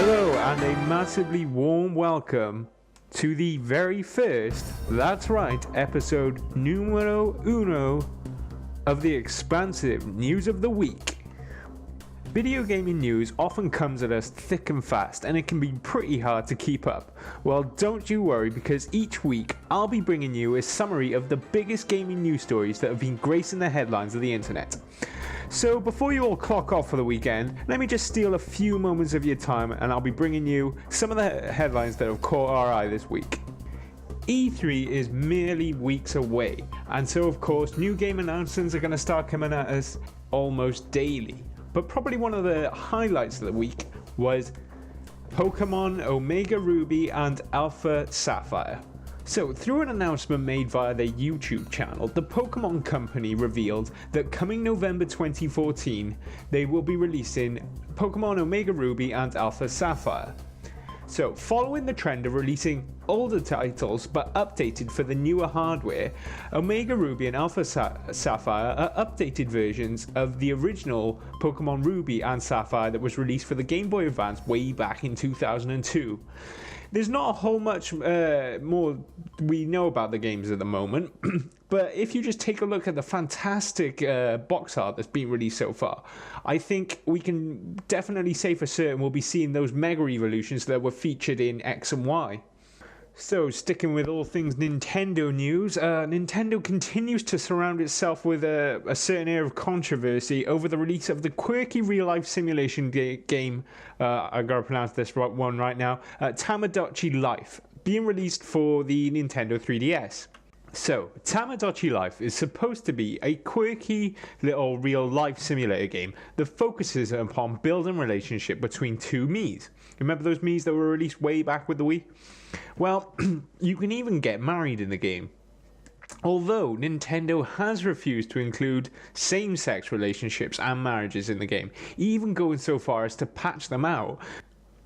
Hello and a massively warm welcome to the very first, that's right, episode numero uno of the Expansive News of the Week. Video gaming news often comes at us thick and fast, and it can be pretty hard to keep up. Well, don't you worry, because each week I'll be bringing you a summary of the biggest gaming news stories that have been gracing the headlines of the internet. So before you all clock off for the weekend, let me just steal a few moments of your time and I'll be bringing you some of the headlines that have caught our eye this week. E3 is merely weeks away, and so of course new game announcements are going to start coming at us almost daily. But probably one of the highlights of the week was Pokemon Omega Ruby and Alpha Sapphire. So, through an announcement made via their YouTube channel, the Pokemon Company revealed that coming November 2014, they will be releasing Pokemon Omega Ruby and Alpha Sapphire. So, following the trend of releasing older titles but updated for the newer hardware, Omega Ruby and Alpha Sapphire are updated versions of the original Pokemon Ruby and Sapphire that was released for the Game Boy Advance way back in 2002. There's not a whole much more we know about the games at the moment, but if you just take a look at the fantastic box art that's been released so far, I think we can definitely say for certain we'll be seeing those Mega Evolutions that were featured in X and Y. So, sticking with all things Nintendo news, Nintendo continues to surround itself with a certain air of controversy over the release of the quirky real-life simulation game, I gotta pronounce this one right now, Tomodochi Life, being released for the Nintendo 3DS. So, Tomodochi Life is supposed to be a quirky little real-life simulator game that focuses upon building a relationship between two Miis. Remember those Miis that were released way back with the Wii? Well, you can even get married in the game. Although Nintendo has refused to include same-sex relationships and marriages in the game, even going so far as to patch them out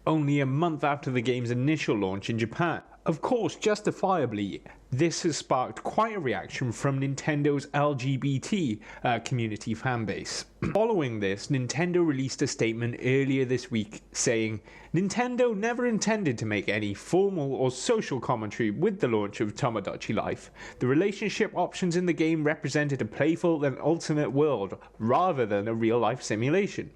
only a month after the game's initial launch in Japan. Of course, justifiably, this has sparked quite a reaction from Nintendo's LGBT community fanbase. Following this, Nintendo released a statement earlier this week saying, Nintendo never intended to make any formal or social commentary with the launch of Tomodochi Life. The relationship options in the game represented a playful and alternate world, rather than a real-life simulation.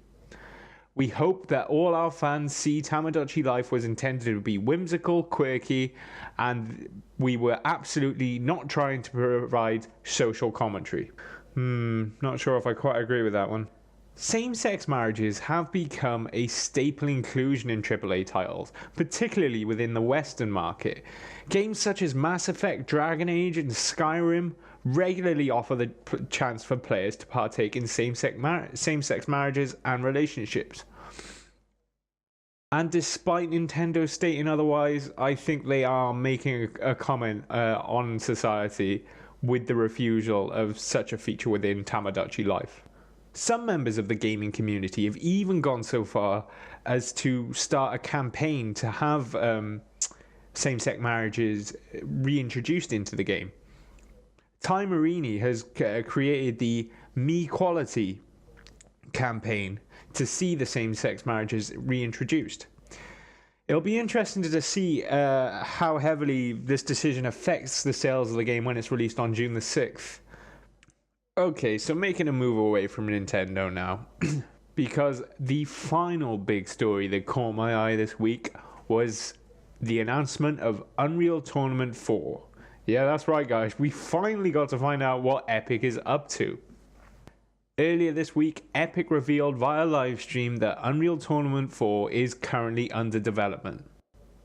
We hope that all our fans see Tomodochi Life was intended to be whimsical, quirky, and we were absolutely not trying to provide social commentary. Not sure if I quite agree with that one. Same-sex marriages have become a staple inclusion in AAA titles, particularly within the Western market. Games such as Mass Effect, Dragon Age, and Skyrim regularly offer the chance for players to partake in same-sex marriages and relationships. And despite Nintendo stating otherwise, I think they are making a comment on society with the refusal of such a feature within Tomodochi Life. Some members of the gaming community have even gone so far as to start a campaign to have same-sex marriages reintroduced into the game. Ty Marini has created the Me Quality campaign to see the same-sex marriages reintroduced. It'll be interesting to see how heavily this decision affects the sales of the game when it's released on June the 6th. Okay, so making a move away from Nintendo now, because the final big story that caught my eye this week was the announcement of Unreal Tournament 4. Yeah, that's right, guys. We finally got to find out what Epic is up to. Earlier this week, Epic revealed via livestream that Unreal Tournament 4 is currently under development.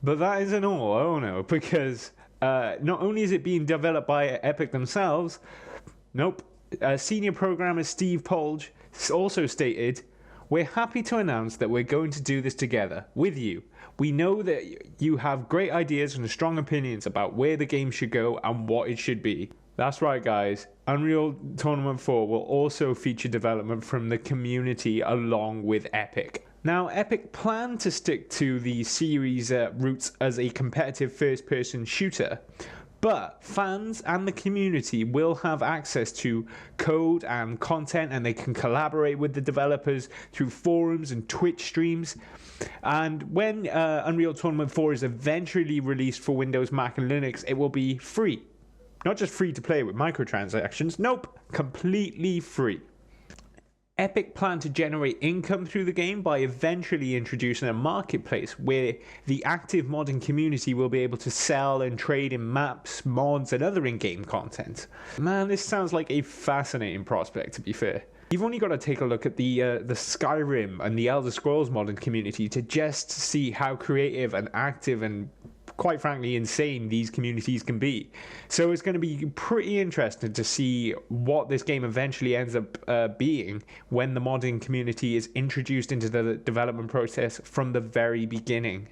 But that isn't all, oh no, because not only is it being developed by Epic themselves, nope, senior programmer Steve Polge also stated, "We're happy to announce that we're going to do this together, with you. We know that you have great ideas and strong opinions about where the game should go and what it should be." That's right, guys. Unreal Tournament 4 will also feature development from the community along with Epic. Now, Epic plan to stick to the series' roots as a competitive first-person shooter, But fans and the community will have access to code and content, and they can collaborate with the developers through forums and Twitch streams. And when Unreal Tournament 4 is eventually released for Windows, Mac, and Linux, it will be free. Not just free to play with microtransactions, nope, completely free. Epic plan to generate income through the game by eventually introducing a marketplace where the active modding community will be able to sell and trade in maps, mods, and other in-game content. Man, this sounds like a fascinating prospect, to be fair. You've only got to take a look at the Skyrim and the Elder Scrolls modding community to just see how creative and active and quite frankly insane these communities can be. So it's going to be pretty interesting to see what this game eventually ends up being when the modding community is introduced into the development process from the very beginning.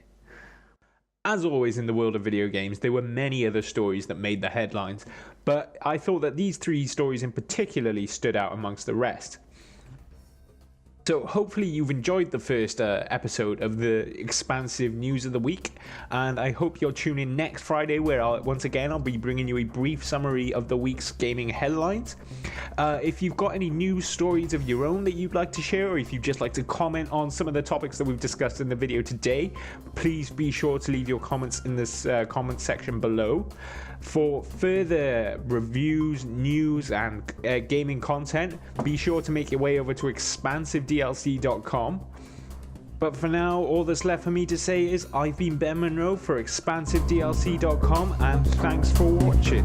As always in the world of video games, there were many other stories that made the headlines, but I thought that these 3 stories in particularly stood out amongst the rest. So hopefully you've enjoyed the first episode of the Expansive News of the Week, and I hope you'll tune in next Friday where once again I'll be bringing you a brief summary of the week's gaming headlines. If you've got any news stories of your own that you'd like to share, or if you'd just like to comment on some of the topics that we've discussed in the video today, please be sure to leave your comments in this comment section below. For further reviews, news, and gaming content, be sure to make your way over to expansivedlc.com. But for now, all that's left for me to say is I've been Ben Monroe for expansivedlc.com, and thanks for watching.